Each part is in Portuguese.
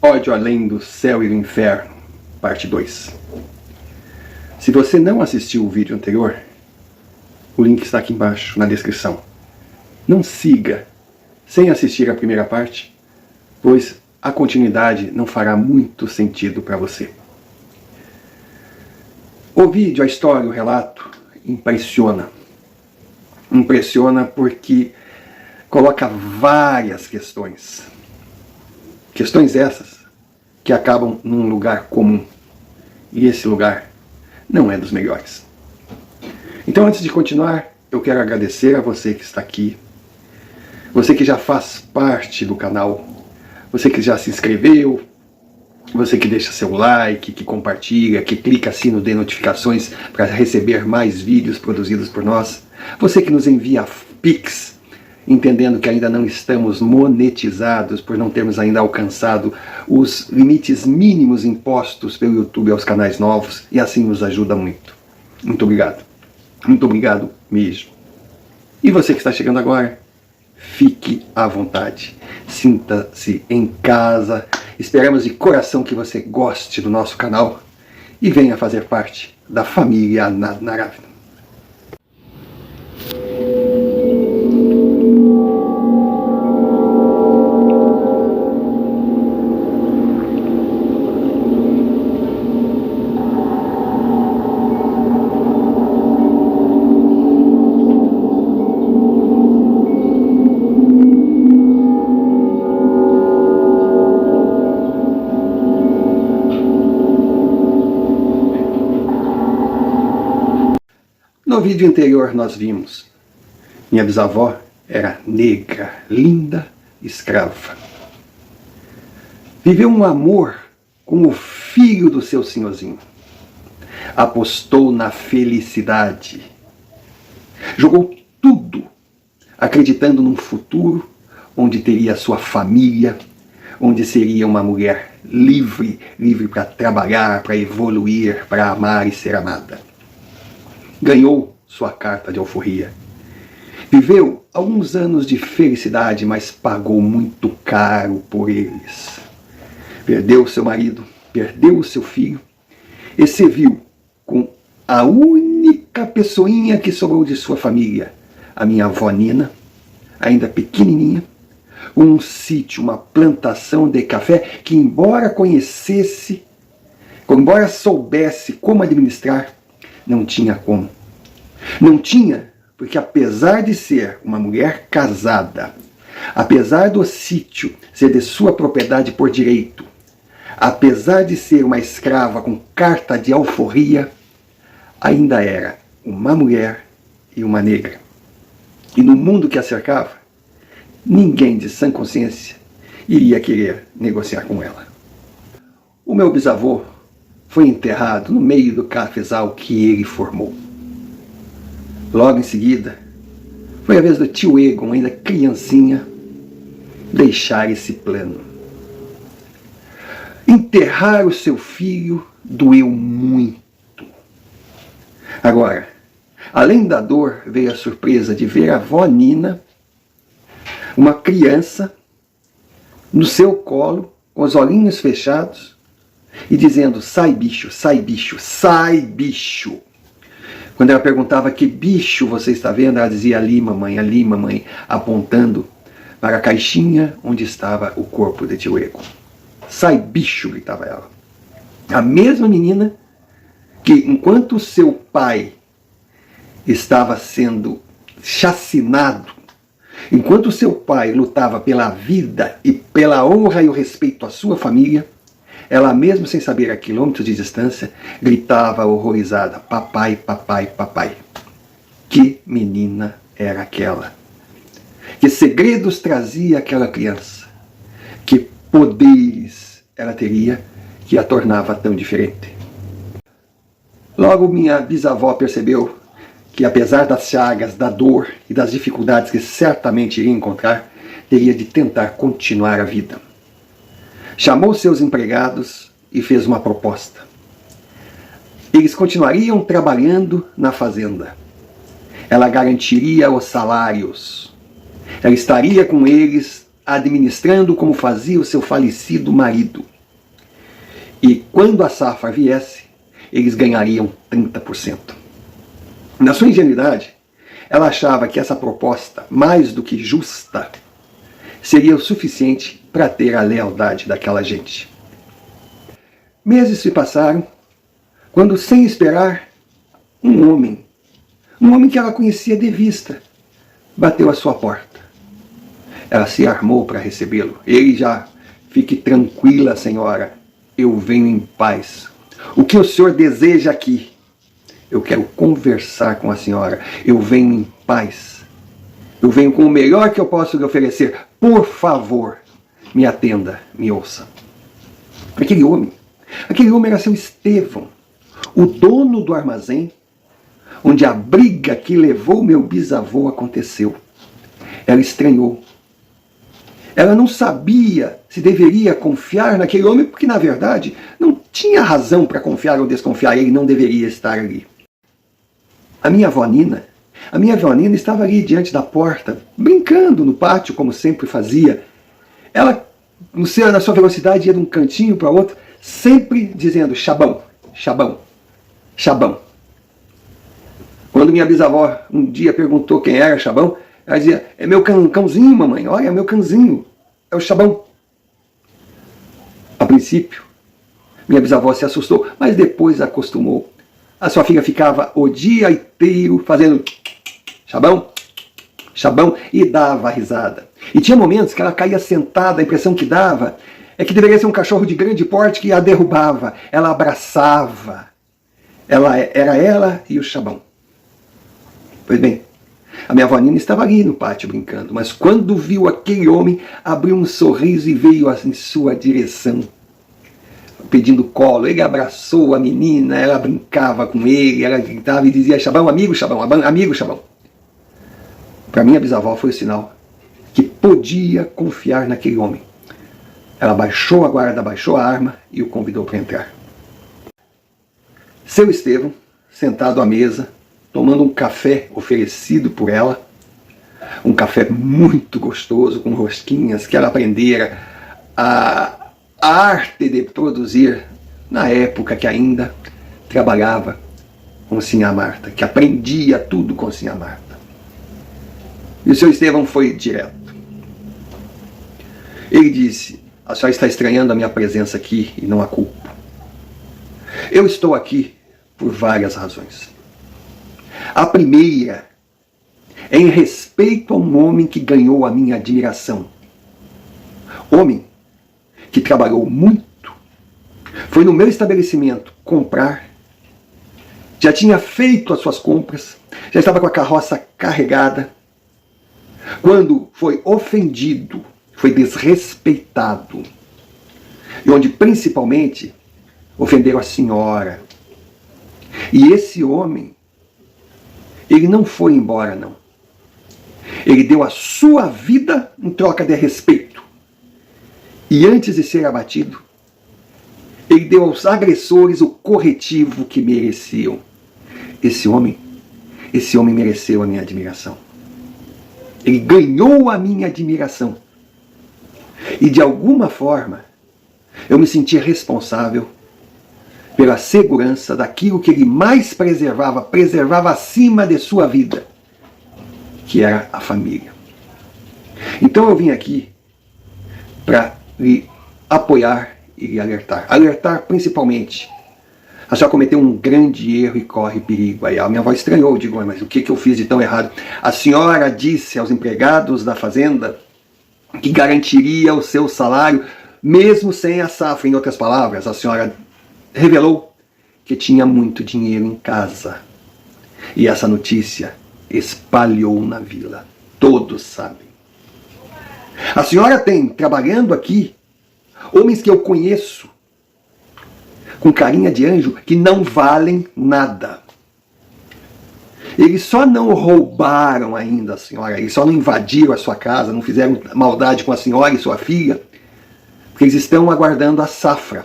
Ódio além do céu e do inferno, parte 2. Se você não assistiu o vídeo anterior, o link está aqui embaixo na descrição. Não siga sem assistir a primeira parte, pois a continuidade não fará muito sentido para você. O vídeo, a história, o relato impressiona. Impressiona porque coloca várias questões. Questões essas que acabam num lugar comum. E esse lugar não é dos melhores. Então, antes de continuar, eu quero agradecer a você que está aqui. Você que já faz parte do canal. Você que já se inscreveu. Você que deixa seu like, que compartilha, que clica assim no de notificações para receber mais vídeos produzidos por nós. Você que nos envia Pix, entendendo que ainda não estamos monetizados por não termos ainda alcançado os limites mínimos impostos pelo YouTube aos canais novos, e assim nos ajuda muito. Muito obrigado. Muito obrigado mesmo. E você que está chegando agora, fique à vontade. Sinta-se em casa. Esperamos de coração que você goste do nosso canal e venha fazer parte da família Narav. No vídeo anterior nós vimos, minha bisavó era negra, linda, escrava. Viveu um amor com o filho do seu senhorzinho. Apostou na felicidade. Jogou tudo, acreditando num futuro onde teria sua família, onde seria uma mulher livre, livre para trabalhar, para evoluir, para amar e ser amada. Ganhou sua carta de alforria. Viveu alguns anos de felicidade, mas pagou muito caro por eles. Perdeu seu marido, perdeu o seu filho, e se viu com a única pessoinha que sobrou de sua família, a minha avó Nina, ainda pequenininha, um sítio, uma plantação de café que, embora conhecesse, embora soubesse como administrar, não tinha como. Não tinha, porque apesar de ser uma mulher casada, apesar do sítio ser de sua propriedade por direito, apesar de ser uma escrava com carta de alforria, ainda era uma mulher e uma negra. E no mundo que a cercava, ninguém de sã consciência iria querer negociar com ela. O meu bisavô foi enterrado no meio do cafezal que ele formou. Logo em seguida, foi a vez do tio Egon, ainda criancinha, deixar esse plano. Enterrar o seu filho doeu muito. Agora, além da dor, veio a surpresa de ver a avó Nina, uma criança, no seu colo, com os olhinhos fechados, e dizendo: sai bicho, sai bicho, sai bicho. Quando ela perguntava: que bicho você está vendo? Ela dizia: ali mamãe, apontando para a caixinha onde estava o corpo de tio Egon. Sai bicho, gritava ela. A mesma menina que, enquanto seu pai estava sendo chacinado, enquanto seu pai lutava pela vida e pela honra e o respeito à sua família, ela, mesmo sem saber a quilômetros de distância, gritava horrorizada: papai, papai, papai. Que menina era aquela? Que segredos trazia aquela criança? Que poderes ela teria que a tornava tão diferente? Logo minha bisavó percebeu que, apesar das chagas, da dor e das dificuldades que certamente iria encontrar, teria de tentar continuar a vida. Chamou seus empregados e fez uma proposta. Eles continuariam trabalhando na fazenda. Ela garantiria os salários. Ela estaria com eles administrando como fazia o seu falecido marido. E quando a safra viesse, eles ganhariam 30%. Na sua ingenuidade, ela achava que essa proposta, mais do que justa, seria o suficiente para ter a lealdade daquela gente. Meses se passaram, quando, sem esperar, um homem que ela conhecia de vista, bateu à sua porta. Ela se armou para recebê-lo. Ele já: fique tranquila, senhora, eu venho em paz. O que o senhor deseja aqui? Eu quero conversar com a senhora. Eu venho em paz. Eu venho com o melhor que eu posso lhe oferecer. Por favor, me atenda, me ouça. Aquele homem era seu Estevão, o dono do armazém onde a briga que levou meu bisavô aconteceu. Ela estranhou. Ela não sabia se deveria confiar naquele homem, porque, na verdade, não tinha razão para confiar ou desconfiar. Ele não deveria estar ali. A minha avó Nina estava ali diante da porta, brincando no pátio, como sempre fazia. Ela, na sua velocidade, ia de um cantinho para outro, sempre dizendo: Chabão, Chabão, Chabão. Quando minha bisavó um dia perguntou quem era Chabão, ela dizia: é meu cãozinho, mamãe, olha, é meu cãozinho, é o Chabão. A princípio, minha bisavó se assustou, mas depois acostumou. A sua filha ficava o dia inteiro fazendo Chabão, Chabão, e dava risada. E tinha momentos que ela caía sentada, a impressão que dava é que deveria ser um cachorro de grande porte que a derrubava. Ela abraçava. Era ela e o Chabão. Pois bem, a minha avó Nina estava ali no pátio brincando, mas quando viu aquele homem, abriu um sorriso e veio em sua direção, pedindo colo. Ele abraçou a menina, ela brincava com ele, ela gritava e dizia: Chabão, amigo, Chabão, amigo, Chabão. Para minha bisavó foi o sinal que podia confiar naquele homem. Ela baixou a guarda, baixou a arma e o convidou para entrar. Seu Estevão, sentado à mesa, tomando um café oferecido por ela, um café muito gostoso, com rosquinhas, que ela aprendera a arte de produzir na época que ainda trabalhava com Sinhá Marta, que aprendia tudo com Sinhá Marta. E o seu Estevão foi direto. Ele disse: a senhora está estranhando a minha presença aqui e não a culpo. Eu estou aqui por várias razões. A primeira é em respeito a um homem que ganhou a minha admiração. Homem que trabalhou muito, foi no meu estabelecimento comprar, já tinha feito as suas compras, já estava com a carroça carregada, quando foi ofendido, foi desrespeitado, e onde principalmente ofenderam a senhora. E esse homem, ele não foi embora, não. Ele deu a sua vida em troca de respeito. E antes de ser abatido, ele deu aos agressores o corretivo que mereciam. Esse homem mereceu a minha admiração. Ele ganhou a minha admiração. E de alguma forma, eu me senti responsável pela segurança daquilo que ele mais preservava acima de sua vida, que era a família. Então eu vim aqui para lhe apoiar e lhe alertar. Alertar principalmente: a senhora cometeu um grande erro e corre perigo. Aí a minha avó estranhou, digo: mas o que eu fiz de tão errado? A senhora disse aos empregados da fazenda que garantiria o seu salário mesmo sem a safra. Em outras palavras, a senhora revelou que tinha muito dinheiro em casa. E essa notícia espalhou na vila. Todos sabem. A senhora tem, trabalhando aqui, homens que eu conheço, com carinha de anjo, que não valem nada. Eles só não roubaram ainda a senhora, eles só não invadiram a sua casa, não fizeram maldade com a senhora e sua filha, porque eles estão aguardando a safra.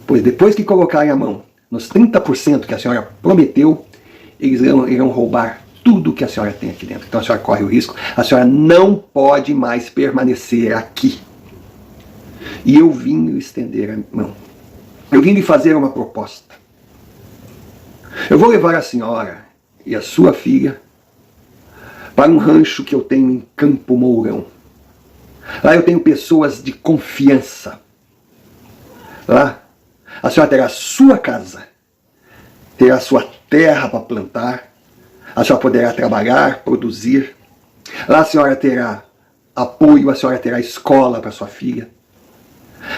Pois depois que colocarem a mão nos 30% que a senhora prometeu, eles irão roubar tudo que a senhora tem aqui dentro. Então a senhora corre o risco, a senhora não pode mais permanecer aqui. E eu vim lhe estender a mão. Eu vim lhe fazer uma proposta. Eu vou levar a senhora e a sua filha para um rancho que eu tenho em Campo Mourão. Lá eu tenho pessoas de confiança. Lá a senhora terá a sua casa, terá a sua terra para plantar, a senhora poderá trabalhar, produzir. Lá a senhora terá apoio, a senhora terá escola para sua filha.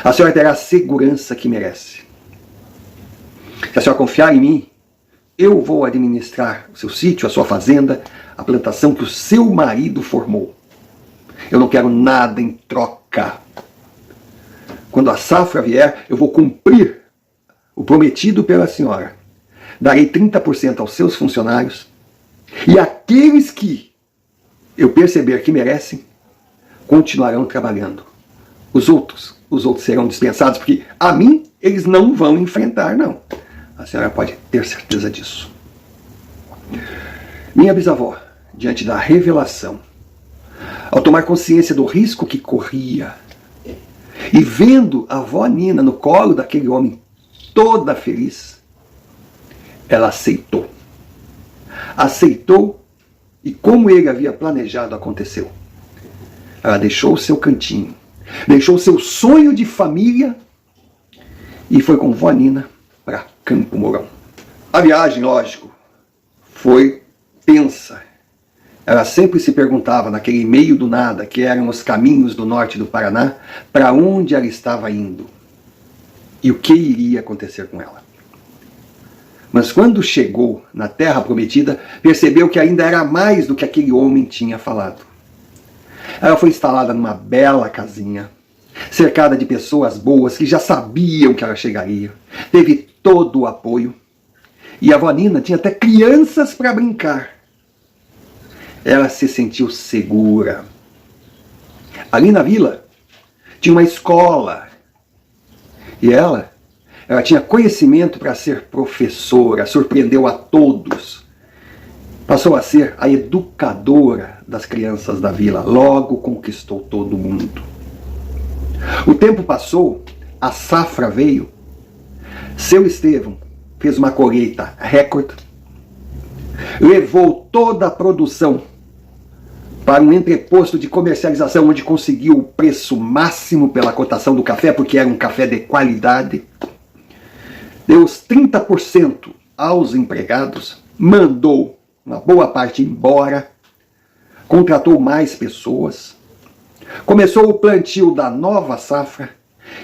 A senhora terá a segurança que merece. Se a senhora confiar em mim, eu vou administrar o seu sítio, a sua fazenda, a plantação que o seu marido formou. Eu não quero nada em troca. Quando a safra vier, eu vou cumprir o prometido pela senhora. Darei 30% aos seus funcionários e aqueles que eu perceber que merecem, continuarão trabalhando. Os outros serão dispensados, porque a mim eles não vão enfrentar, não. A senhora pode ter certeza disso. Minha bisavó, diante da revelação, ao tomar consciência do risco que corria, e vendo a avó Nina no colo daquele homem toda feliz, ela aceitou. Aceitou, e como ele havia planejado, aconteceu. Ela deixou o seu cantinho, deixou o seu sonho de família e foi com vó Nina para Campo Mourão. A viagem, lógico, foi tensa. Ela sempre se perguntava, naquele meio do nada, que eram os caminhos do norte do Paraná, para onde ela estava indo e o que iria acontecer com ela. Mas quando chegou na terra prometida, percebeu que ainda era mais do que aquele homem tinha falado. Ela foi instalada numa bela casinha, cercada de pessoas boas que já sabiam que ela chegaria. Teve todo o apoio. E a avó Nina tinha até crianças para brincar. Ela se sentiu segura. Ali na vila tinha uma escola. E ela tinha conhecimento para ser professora, surpreendeu a todos. Passou a ser a educadora das crianças da vila. Logo conquistou todo mundo. O tempo passou, a safra veio. Seu Estevão fez uma colheita recorde. Levou toda a produção para um entreposto de comercialização, onde conseguiu o preço máximo pela cotação do café, porque era um café de qualidade. Deu os 30% aos empregados, mandou uma boa parte embora, contratou mais pessoas, começou o plantio da nova safra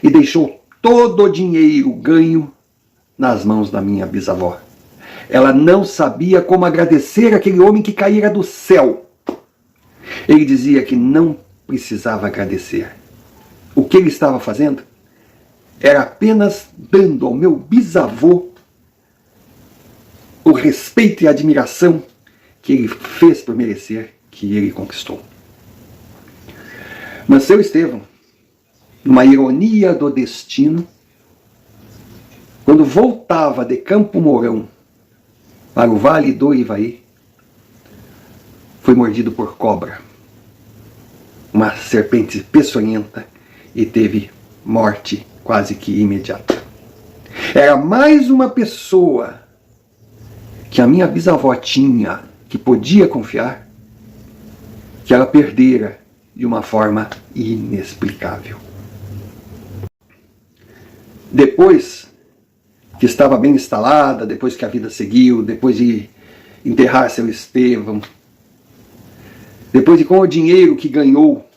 e deixou todo o dinheiro ganho nas mãos da minha bisavó. Ela não sabia como agradecer aquele homem que caíra do céu. Ele dizia que não precisava agradecer. O que ele estava fazendo era apenas dando ao meu bisavô o respeito e a admiração que ele fez por merecer, que ele conquistou. Mas seu Estevão, numa ironia do destino, quando voltava de Campo Mourão para o Vale do Ivaí, foi mordido por cobra, uma serpente peçonhenta, e teve morte quase que imediata. Era mais uma pessoa que a minha bisavó tinha, que podia confiar, que ela perdera de uma forma inexplicável. Depois que estava bem instalada, depois que a vida seguiu, depois de enterrar seu Estevão, depois de com o dinheiro que ganhou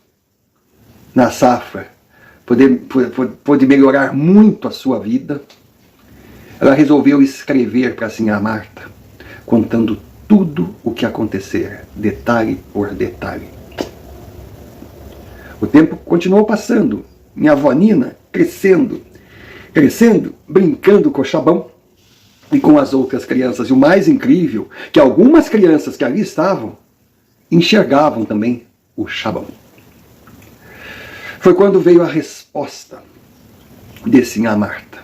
na safra, pôde melhorar muito a sua vida, ela resolveu escrever para a senhora Marta, contando tudo o que acontecera, detalhe por detalhe. O tempo continuou passando, minha avó Nina crescendo, brincando com o Chabão e com as outras crianças. E o mais incrível, que algumas crianças que ali estavam enxergavam também o Chabão. Foi quando veio a resposta de senhora Marta.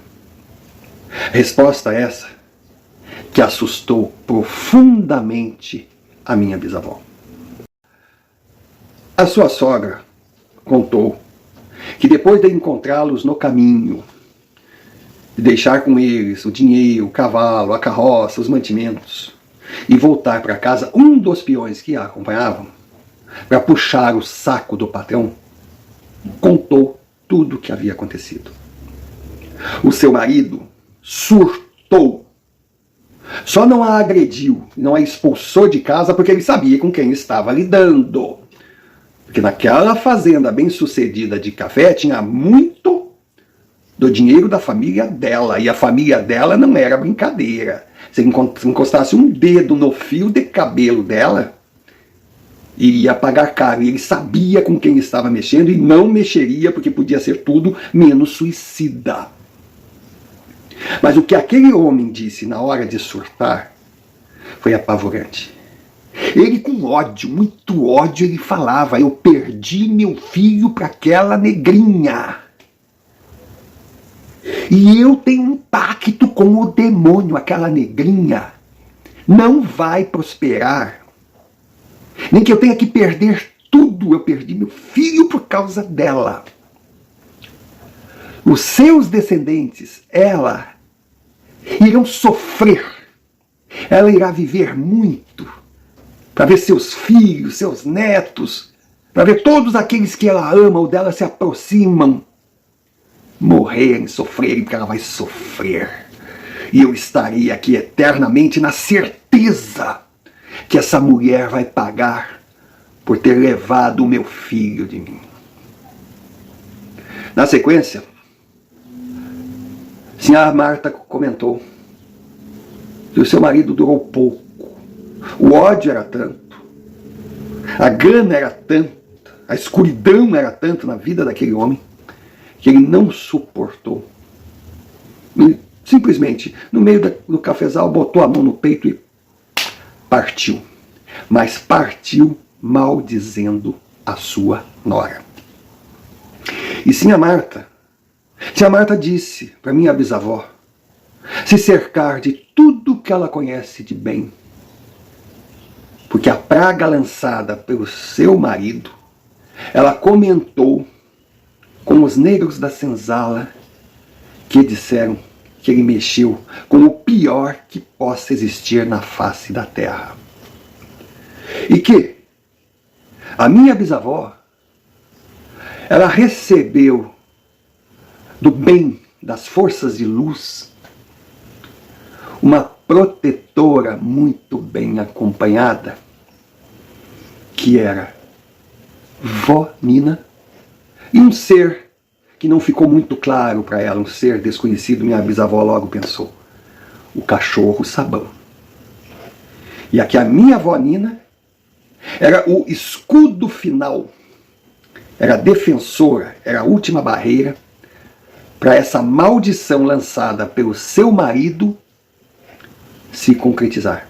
Resposta essa que assustou profundamente a minha bisavó. A sua sogra contou que depois de encontrá-los no caminho, de deixar com eles o dinheiro, o cavalo, a carroça, os mantimentos, e voltar para casa, um dos peões que a acompanhavam, para puxar o saco do patrão, contou tudo o que havia acontecido. O seu marido surtou. Só não a agrediu, não a expulsou de casa porque ele sabia com quem estava lidando. Porque naquela fazenda bem-sucedida de café tinha muito do dinheiro da família dela. E a família dela não era brincadeira. Se encostasse um dedo no fio de cabelo dela, iria pagar caro. E ele sabia com quem estava mexendo e não mexeria porque podia ser tudo menos suicida. Mas o que aquele homem disse na hora de surtar foi apavorante. Ele, com ódio, muito ódio, ele falava: eu perdi meu filho para aquela negrinha. E eu tenho um pacto com o demônio. Aquela negrinha não vai prosperar. Nem que eu tenha que perder tudo. Eu perdi meu filho por causa dela. Os seus descendentes, ela, irão sofrer. Ela irá viver muito para ver seus filhos, seus netos, para ver todos aqueles que ela ama ou dela se aproximam morrerem, sofrerem, porque ela vai sofrer. E eu estarei aqui eternamente na certeza que essa mulher vai pagar por ter levado o meu filho de mim. Na sequência, a senhora Marta comentou que o seu marido durou pouco. O ódio era tanto, a gana era tanta, a escuridão era tanto na vida daquele homem, que ele não suportou. E simplesmente, no meio do cafezal, botou a mão no peito e partiu. Mas partiu maldizendo a sua nora. E Sinha Marta disse para minha bisavó se cercar de tudo que ela conhece de bem. Porque a praga lançada pelo seu marido, ela comentou com os negros da senzala que disseram que ele mexeu com o pior que possa existir na face da terra. E que a minha bisavó, ela recebeu do bem das forças de luz uma protetora muito bem acompanhada, que era Vó Nina, e um ser que não ficou muito claro para ela, um ser desconhecido, minha bisavó logo pensou: o cachorro sabão. E aqui a minha avó Nina era o escudo final, era a defensora, era a última barreira para essa maldição lançada pelo seu marido se concretizar.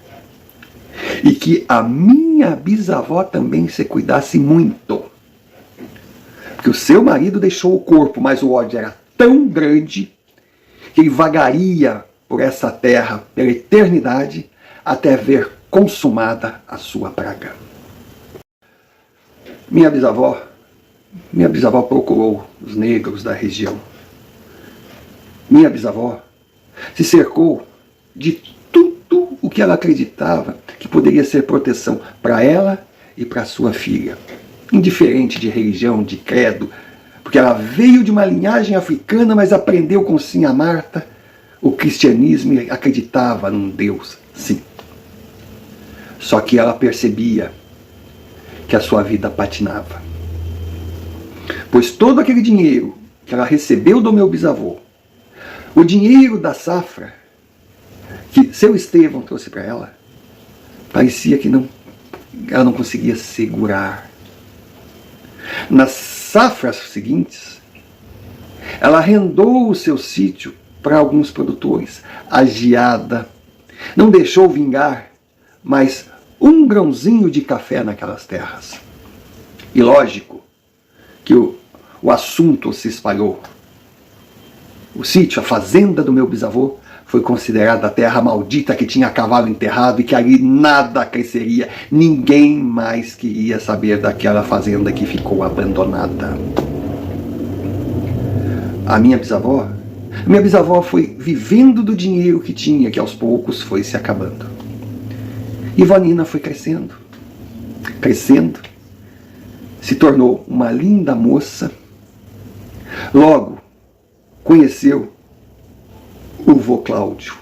E que a minha bisavó também se cuidasse muito. Porque o seu marido deixou o corpo, mas o ódio era tão grande que ele vagaria por essa terra pela eternidade até ver consumada a sua praga. Minha bisavó procurou os negros da região. Minha bisavó se cercou de tudo o que ela acreditava que poderia ser proteção para ela e para sua filha. Indiferente de religião, de credo, porque ela veio de uma linhagem africana, mas aprendeu com Sinha Marta o cristianismo e acreditava num Deus, sim. Só que ela percebia que a sua vida patinava. Pois todo aquele dinheiro que ela recebeu do meu bisavô, o dinheiro da safra que seu Estevão trouxe para ela, parecia que ela não conseguia segurar. Nas safras seguintes, ela arrendou o seu sítio para alguns produtores. A geada não deixou vingar mais um grãozinho de café naquelas terras. E lógico que o assunto se espalhou. O sítio, a fazenda do meu bisavô, foi considerada a terra maldita que tinha cavalo enterrado e que ali nada cresceria. Ninguém mais queria saber daquela fazenda que ficou abandonada. A minha bisavó foi vivendo do dinheiro que tinha, que aos poucos foi se acabando. E vó Nina foi crescendo, crescendo, se tornou uma linda moça. Logo, conheceu o vô Cláudio.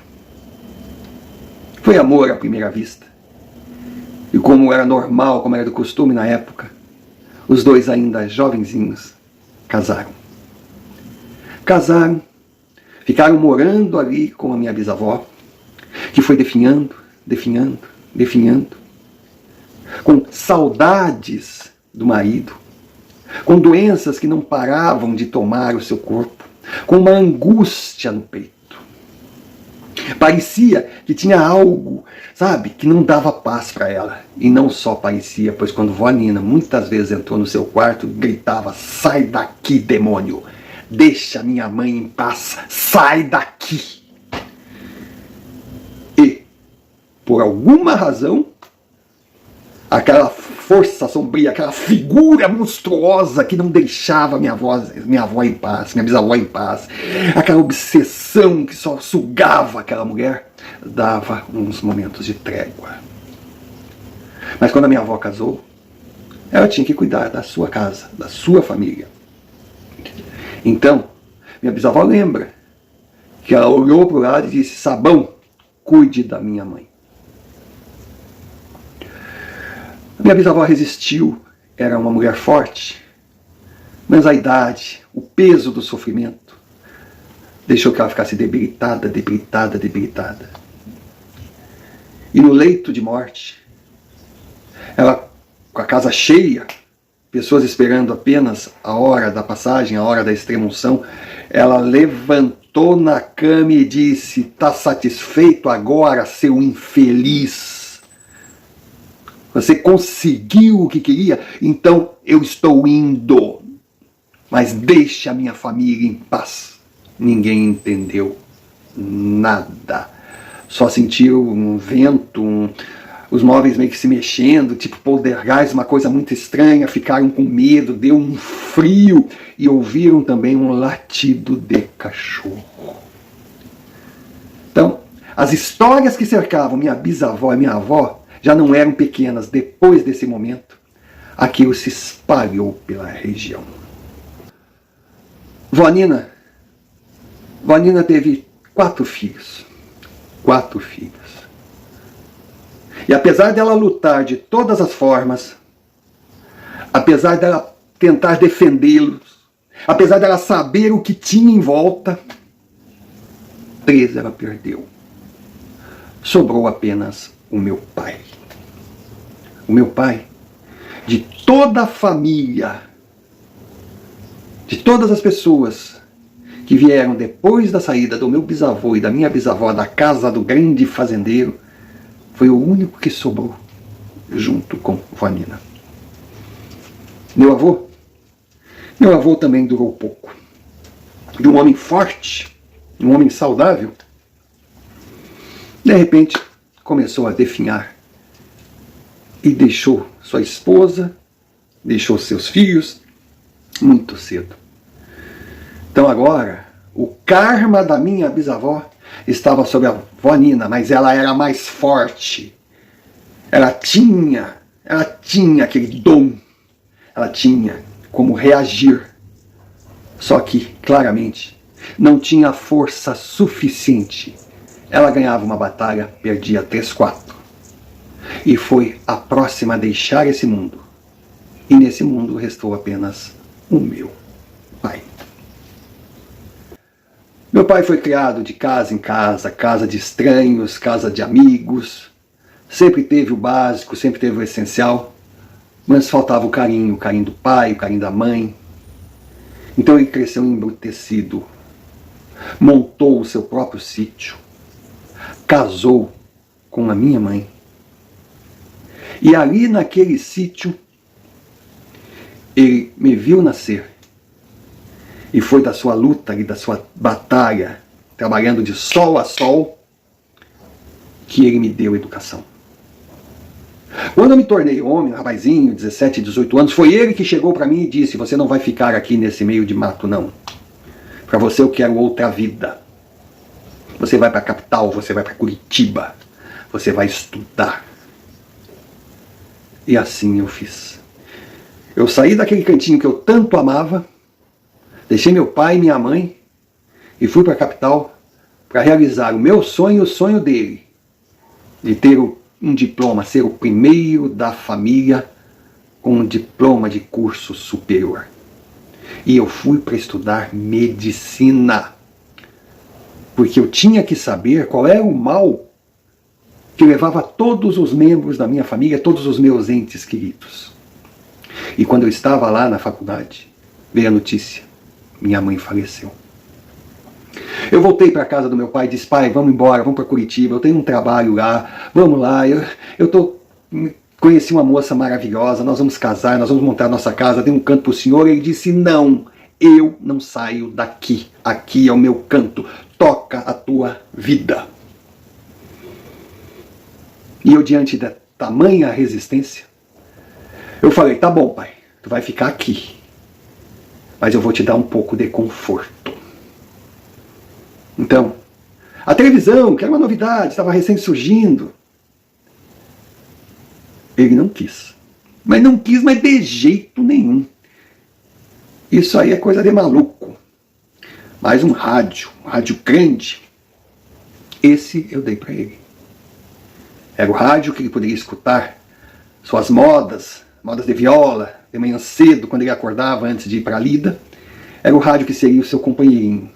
Foi amor à primeira vista. E como era normal, como era do costume na época, os dois ainda jovenzinhos casaram. Casaram, ficaram morando ali com a minha bisavó, que foi definhando, com saudades do marido, com doenças que não paravam de tomar o seu corpo, com uma angústia no peito. Parecia que tinha algo, sabe, que não dava paz para ela. E não só parecia, pois quando vó Nina muitas vezes entrou no seu quarto, gritava: sai daqui, demônio! Deixa minha mãe em paz, sai daqui! E, por alguma razão, aquela força sombria, aquela figura monstruosa que não deixava minha avó em paz, minha bisavó em paz, aquela obsessão que só sugava aquela mulher, dava uns momentos de trégua. Mas quando a minha avó casou, ela tinha que cuidar da sua casa, da sua família. Então, minha bisavó lembra que ela olhou para o lado e disse: Sabão, cuide da minha mãe. Minha bisavó resistiu, era uma mulher forte, mas a idade, o peso do sofrimento, deixou que ela ficasse debilitada. E no leito de morte, ela, com a casa cheia, pessoas esperando apenas a hora da passagem, a hora da extrema-unção, ela levantou na cama e disse: tá satisfeito agora, seu infeliz? Você conseguiu o que queria? Então eu estou indo. Mas deixe a minha família em paz. Ninguém entendeu nada. Só sentiram um vento, os móveis meio que se mexendo, tipo poltergeist, uma coisa muito estranha. Ficaram com medo, deu um frio e ouviram também um latido de cachorro. Então, as histórias que cercavam minha bisavó e minha avó já não eram pequenas. Depois desse momento, aquilo se espalhou pela região. Vó Nina teve 4 filhos. 4 filhos. E apesar dela lutar de todas as formas, apesar dela tentar defendê-los, apesar dela saber o que tinha em volta, 3 ela perdeu. Sobrou apenas o meu pai. O meu pai, de toda a família, de todas as pessoas que vieram depois da saída do meu bisavô e da minha bisavó da casa do grande fazendeiro, foi o único que sobrou, junto com vó Nina. Meu avô também durou pouco. De um homem forte, um homem saudável, de repente começou a definhar e deixou sua esposa, deixou seus filhos muito cedo. Então agora, o karma da minha bisavó estava sobre a vó Nina, mas ela era mais forte. Ela tinha aquele dom. Ela tinha como reagir. Só que, claramente, não tinha força suficiente. Ela ganhava uma batalha, perdia 3-4. E foi a próxima a deixar esse mundo. E nesse mundo restou apenas o meu pai. Meu pai foi criado de casa em casa, casa de estranhos, casa de amigos. Sempre teve o básico, sempre teve o essencial, mas faltava o carinho do pai, o carinho da mãe. Então ele cresceu embrutecido, montou o seu próprio sítio, casou com a minha mãe. E ali naquele sítio, ele me viu nascer. E foi da sua luta e da sua batalha trabalhando de sol a sol, que ele me deu educação. Quando eu me tornei homem, um rapazinho, 17, 18 anos, foi ele que chegou para mim e disse: você não vai ficar aqui nesse meio de mato, não. Para você eu quero outra vida. Você vai para a capital, você vai para Curitiba, você vai estudar. E assim eu fiz. Eu saí daquele cantinho que eu tanto amava, deixei meu pai e minha mãe e fui para a capital para realizar o meu sonho e o sonho dele, de ter um diploma, ser o primeiro da família com um diploma de curso superior. E eu fui para estudar medicina, porque eu tinha que saber qual era o mal que levava todos os membros da minha família, todos os meus entes queridos. E quando eu estava lá na faculdade, veio a notícia: minha mãe faleceu. Eu voltei para a casa do meu pai e disse: pai, vamos embora, vamos para Curitiba, eu tenho um trabalho lá, vamos lá, conheci uma moça maravilhosa, nós vamos casar, nós vamos montar a nossa casa, tem um canto para o senhor. Ele disse: não, eu não saio daqui, aqui é o meu canto, toca a tua vida. E eu, diante da tamanha resistência, eu falei: tá bom, pai, tu vai ficar aqui, mas eu vou te dar um pouco de conforto. Então, a televisão, que era uma novidade, estava recém surgindo. Ele não quis. Mas não quis, mas de jeito nenhum. Isso aí é coisa de maluco. Mas um rádio grande, esse eu dei para ele. Era o rádio que ele poderia escutar suas modas de viola, de manhã cedo, quando ele acordava antes de ir para a lida. Era o rádio que seria o seu companheirinho.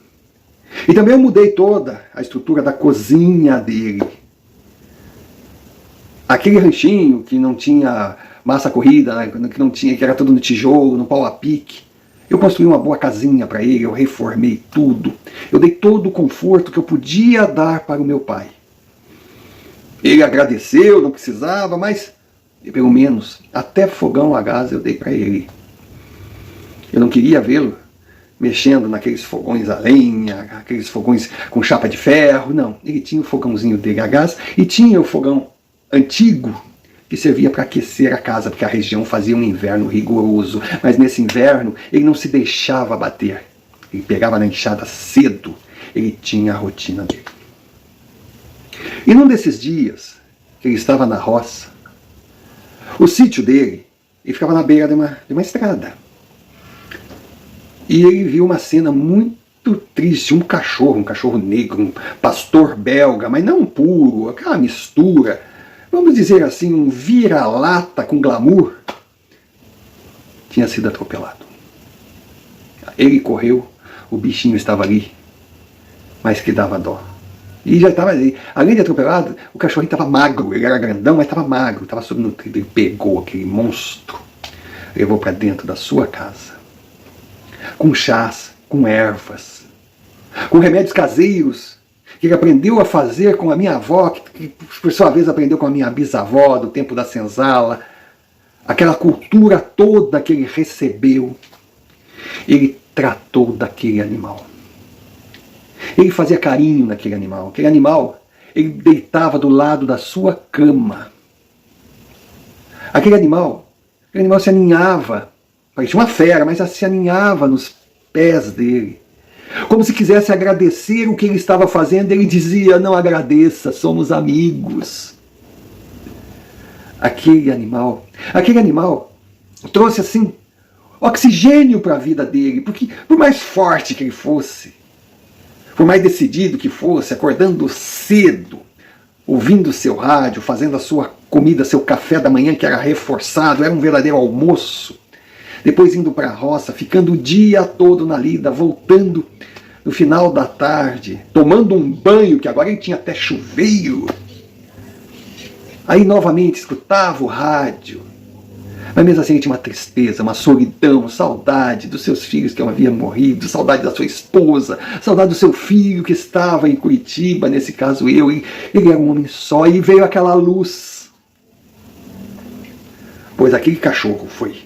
E também eu mudei toda a estrutura da cozinha dele. Aquele ranchinho que não tinha massa corrida, né, que era tudo no tijolo, no pau a pique. Eu construí uma boa casinha para ele, eu reformei tudo. Eu dei todo o conforto que eu podia dar para o meu pai. Ele agradeceu, não precisava, mas pelo menos até fogão a gás eu dei para ele. Eu não queria vê-lo mexendo naqueles fogões a lenha, aqueles fogões com chapa de ferro, não. Ele tinha o fogãozinho dele a gás e tinha o fogão antigo que servia para aquecer a casa, porque a região fazia um inverno rigoroso, mas nesse inverno ele não se deixava bater. Ele pegava na enxada cedo, ele tinha a rotina dele. E num desses dias que ele estava na roça, o sítio dele, ele ficava na beira de uma estrada. E ele viu uma cena muito triste, um cachorro negro, um pastor belga, mas não puro, aquela mistura, vamos dizer assim, um vira-lata com glamour, tinha sido atropelado. Ele correu, o bichinho estava ali, mas que dava dó. E já estava ali, além de atropelado, o cachorrinho estava magro, ele era grandão, mas estava magro, estava subnutrido. Ele pegou aquele monstro, levou para dentro da sua casa, com chás, com ervas, com remédios caseiros, que ele aprendeu a fazer com a minha avó, que por sua vez aprendeu com a minha bisavó, do tempo da senzala, aquela cultura toda que ele recebeu. Ele tratou daquele animal. Ele fazia carinho naquele animal. Aquele animal, ele deitava do lado da sua cama. Aquele animal se aninhava. Parecia uma fera, mas se aninhava nos pés dele. Como se quisesse agradecer o que ele estava fazendo. Ele dizia: não agradeça, somos amigos. Aquele animal trouxe assim oxigênio para a vida dele, porque por mais forte que ele fosse, por mais decidido que fosse, acordando cedo, ouvindo seu rádio, fazendo a sua comida, seu café da manhã que era reforçado, era um verdadeiro almoço, depois indo para a roça, ficando o dia todo na lida, voltando no final da tarde, tomando um banho, que agora ele tinha até chuveiro. Aí novamente escutava o rádio, mas mesmo assim ele tinha uma tristeza, uma solidão, saudade dos seus filhos que haviam morrido, saudade da sua esposa, saudade do seu filho que estava em Curitiba, nesse caso eu. Ele era um homem só e veio aquela luz. Pois aquele cachorro foi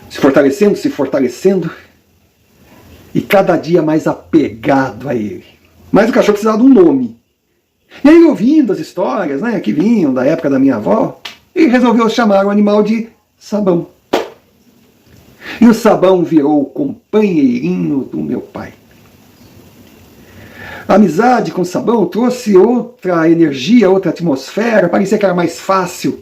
se fortalecendo, e cada dia mais apegado a ele. Mas o cachorro precisava de um nome. E aí, ouvindo as histórias, né, que vinham da época da minha avó, ele resolveu chamar o animal de Sabão. E o Sabão virou o companheirinho do meu pai. A amizade com o Sabão trouxe outra energia, outra atmosfera. Parecia que era mais fácil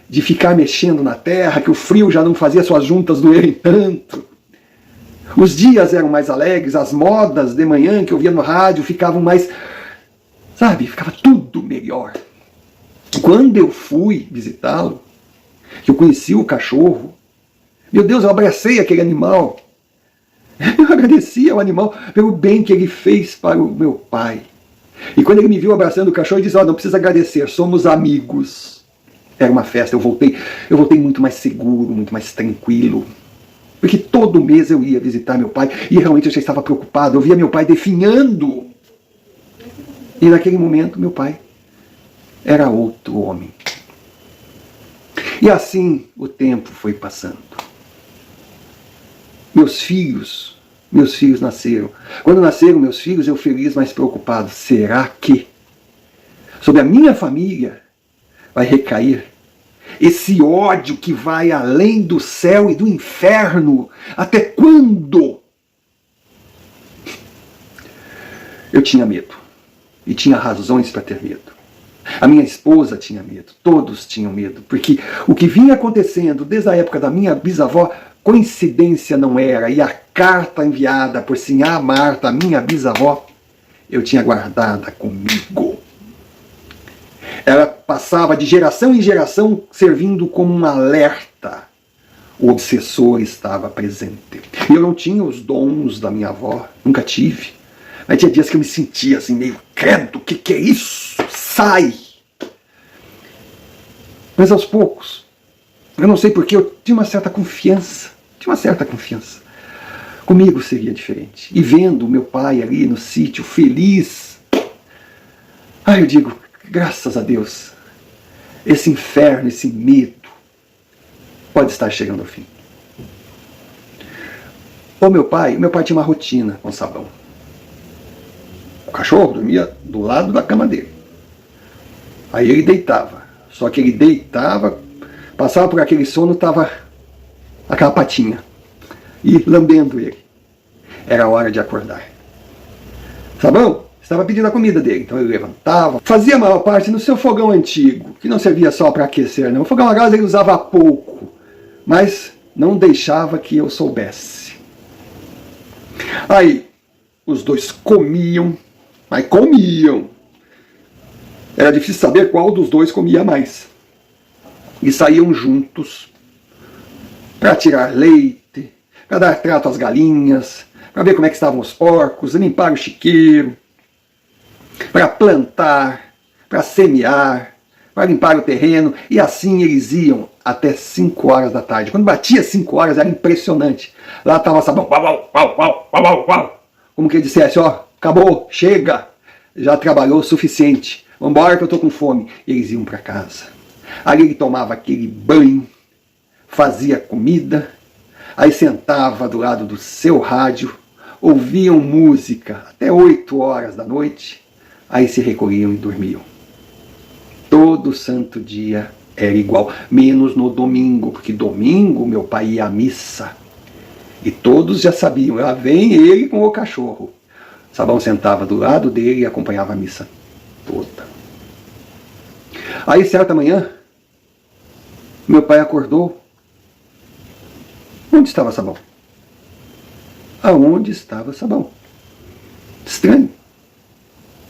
de ficar mexendo na terra, que o frio já não fazia suas juntas doerem tanto. Os dias eram mais alegres, as modas de manhã que eu via no rádio ficavam mais... Sabe, ficava tudo melhor. Quando eu fui visitá-lo, que eu conheci o cachorro, meu Deus, eu abracei aquele animal. Eu agradeci ao animal pelo bem que ele fez para o meu pai. E quando ele me viu abraçando o cachorro, ele disse, não precisa agradecer, somos amigos. Era uma festa, eu voltei muito mais seguro, muito mais tranquilo. Porque todo mês eu ia visitar meu pai e realmente eu já estava preocupado. Eu via meu pai definhando. E naquele momento meu pai era outro homem. E assim o tempo foi passando. Meus filhos nasceram. Quando nasceram meus filhos, eu feliz, mas preocupado. Será que sobre a minha família vai recair esse ódio que vai além do céu e do inferno? Até quando? Eu tinha medo. E tinha razões para ter medo. A minha esposa tinha medo. Todos tinham medo. Porque o que vinha acontecendo desde a época da minha bisavó, coincidência não era. E a carta enviada por Sinhá Marta, minha bisavó, eu tinha guardada comigo. Ela passava de geração em geração servindo como um alerta. O obsessor estava presente. E eu não tinha os dons da minha avó, nunca tive. Mas tinha dias que eu me sentia assim, meio credo, o que é isso? Sai! Mas aos poucos, eu não sei porque, eu tinha uma certa confiança. Comigo seria diferente. E vendo meu pai ali no sítio, feliz, eu digo, graças a Deus, esse inferno, esse medo, pode estar chegando ao fim. O meu pai tinha uma rotina com Sabão. O cachorro dormia do lado da cama dele. Aí ele deitava. Só que ele deitava, passava por aquele sono, estava aquela patinha. E lambendo ele. Era hora de acordar. Sabão estava pedindo a comida dele. Então ele levantava, fazia a maior parte no seu fogão antigo, que não servia só para aquecer, não. O fogão a gás ele usava pouco, mas não deixava que eu soubesse. Aí, os dois comiam, mas comiam. Era difícil saber qual dos dois comia mais. E saíam juntos para tirar leite, para dar trato às galinhas, para ver como é que estavam os porcos, limpar o chiqueiro, para plantar, para semear, para limpar o terreno. E assim eles iam até 5 horas da tarde. Quando batia 5 horas era impressionante. Lá estava Sabão, como que ele dissesse, acabou, chega, já trabalhou o suficiente, vamos embora que eu estou com fome. E eles iam para casa. Ali ele tomava aquele banho, fazia comida, aí sentava do lado do seu rádio, ouviam música até 8 horas da noite, aí se recolhiam e dormiam. Todo santo dia era igual, menos no domingo, porque domingo meu pai ia à missa. E todos já sabiam, lá vem ele com o cachorro. Sabão sentava do lado dele e acompanhava a missa toda. Aí, certa manhã, meu pai acordou. Onde estava Sabão? Aonde estava Sabão? Estranho.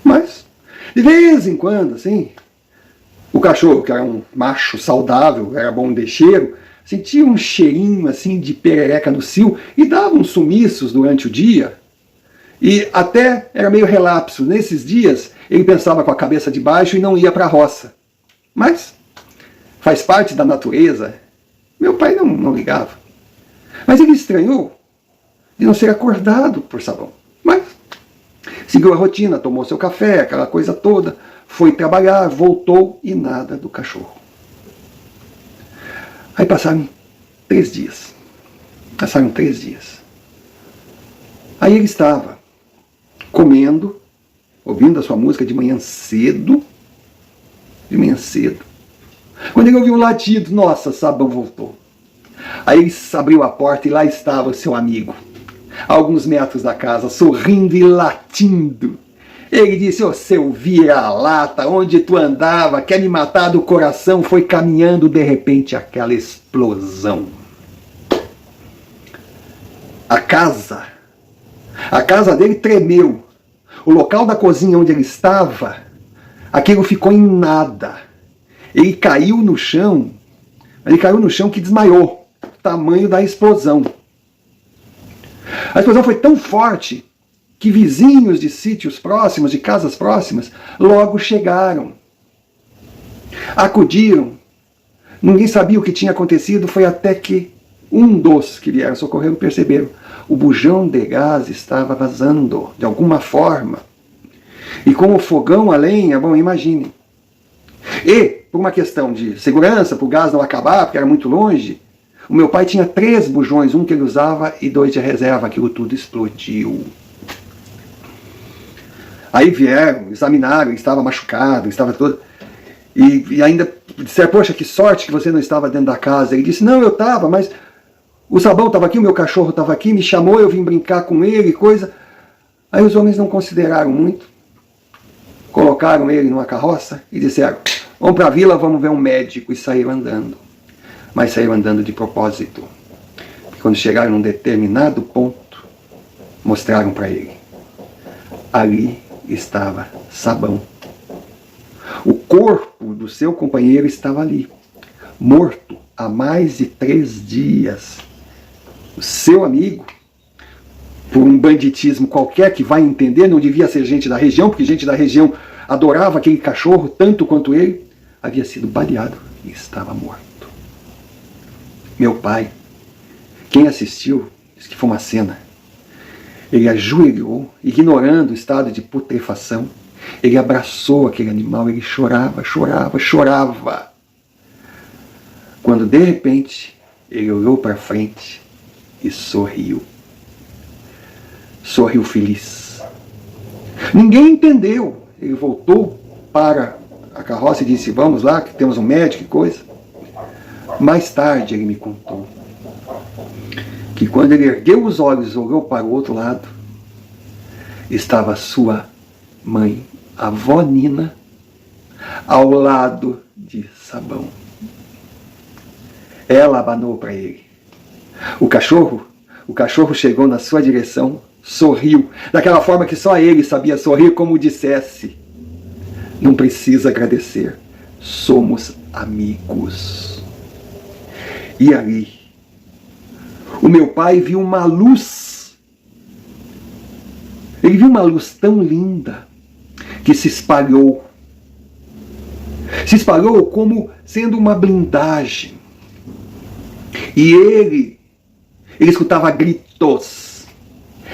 Mas, de vez em quando, assim, o cachorro, que era um macho saudável, era bom de cheiro, sentia um cheirinho assim de perereca no cio e dava uns sumiços durante o dia. E até era meio relapso. Nesses dias ele pensava com a cabeça de baixo e não ia para a roça. Mas faz parte da natureza. Meu pai não ligava. Mas ele estranhou de não ser acordado por Sabão. Mas seguiu a rotina, tomou seu café, aquela coisa toda, foi trabalhar, voltou e nada do cachorro. Aí passaram 3 dias. Passaram 3 dias. Aí ele estava comendo ouvindo a sua música de manhã cedo. De manhã cedo. Quando ele ouviu um latido, nossa, Sabão voltou. Aí ele abriu a porta e lá estava o seu amigo, a alguns metros da casa, sorrindo e latindo. Ele disse: ô seu vira-lata, onde tu andava, quer me matar do coração? Foi caminhando, de repente, aquela explosão. A casa dele tremeu. O local da cozinha onde ele estava, aquilo ficou em nada. Ele caiu no chão, que desmaiou, o tamanho da explosão. A explosão foi tão forte que vizinhos de sítios próximos, de casas próximas, logo chegaram. Acudiram. Ninguém sabia o que tinha acontecido, foi até que um dos que vieram socorrer perceberam. O bujão de gás estava vazando, de alguma forma. E com o fogão a lenha, bom, imaginem. E, por uma questão de segurança, para o gás não acabar, porque era muito longe, o meu pai tinha 3 bujões, um que ele usava e 2 de reserva, aquilo tudo explodiu. Aí vieram, examinaram, ele estava machucado, estava todo... E ainda disseram: poxa, que sorte que você não estava dentro da casa. Ele disse: não, eu estava, mas o Sabão estava aqui, o meu cachorro estava aqui, me chamou, eu vim brincar com ele, coisa. Aí os homens não consideraram muito, colocaram ele numa carroça e disseram: vamos para a vila, vamos ver um médico, e saíram andando. Mas saíram andando de propósito. E quando chegaram num determinado ponto, mostraram para ele. Ali estava Sabão. O corpo do seu companheiro estava ali, morto há mais de 3 dias. O seu amigo, por um banditismo qualquer que vai entender, não devia ser gente da região, porque gente da região adorava aquele cachorro tanto quanto ele, havia sido baleado e estava morto. Meu pai, quem assistiu, disse que foi uma cena. Ele ajoelhou, ignorando o estado de putrefação. Ele abraçou aquele animal, ele chorava, chorava, chorava. Quando de repente ele olhou para frente e sorriu. Sorriu feliz. Ninguém entendeu. Ele voltou para a carroça e disse: vamos lá, que temos um médico e coisa. Mais tarde ele me contou que quando ele ergueu os olhos e olhou para o outro lado, estava sua mãe, a avó Nina, ao lado de Sabão. Ela abanou para ele. O cachorro chegou na sua direção, sorriu, daquela forma que só ele sabia sorrir, como dissesse: não precisa agradecer, somos amigos. E ali, o meu pai viu uma luz. Ele viu uma luz tão linda que se espalhou. Se espalhou como sendo uma blindagem. E ele escutava gritos.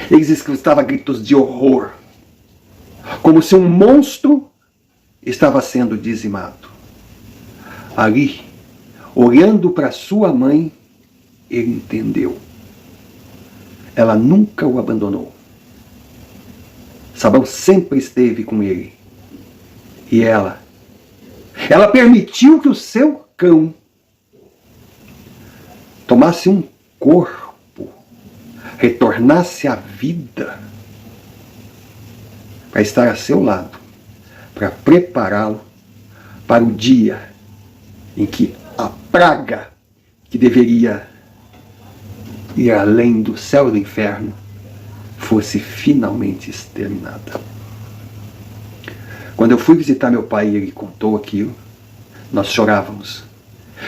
Ele escutava gritos de horror. Como se um monstro estava sendo dizimado. Ali, olhando para sua mãe, ele entendeu. Ela nunca o abandonou. Sabão sempre esteve com ele. E ela permitiu que o seu cão tomasse um corpo, retornasse à vida, para estar a seu lado, para prepará-lo para o dia em que a praga que deveria ir além do céu e do inferno fosse finalmente exterminada. Quando eu fui visitar meu pai e ele contou aquilo, nós chorávamos.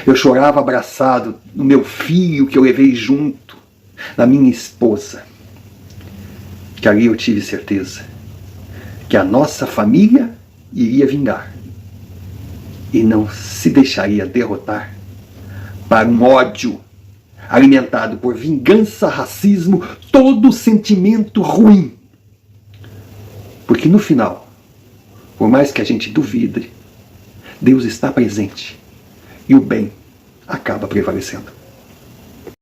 Eu chorava abraçado no meu filho que eu levei junto, na minha esposa. Que ali eu tive certeza que a nossa família iria vingar e não se deixaria derrotar para um ódio alimentado por vingança, racismo, todo sentimento ruim. Porque no final, por mais que a gente duvide, Deus está presente e o bem acaba prevalecendo.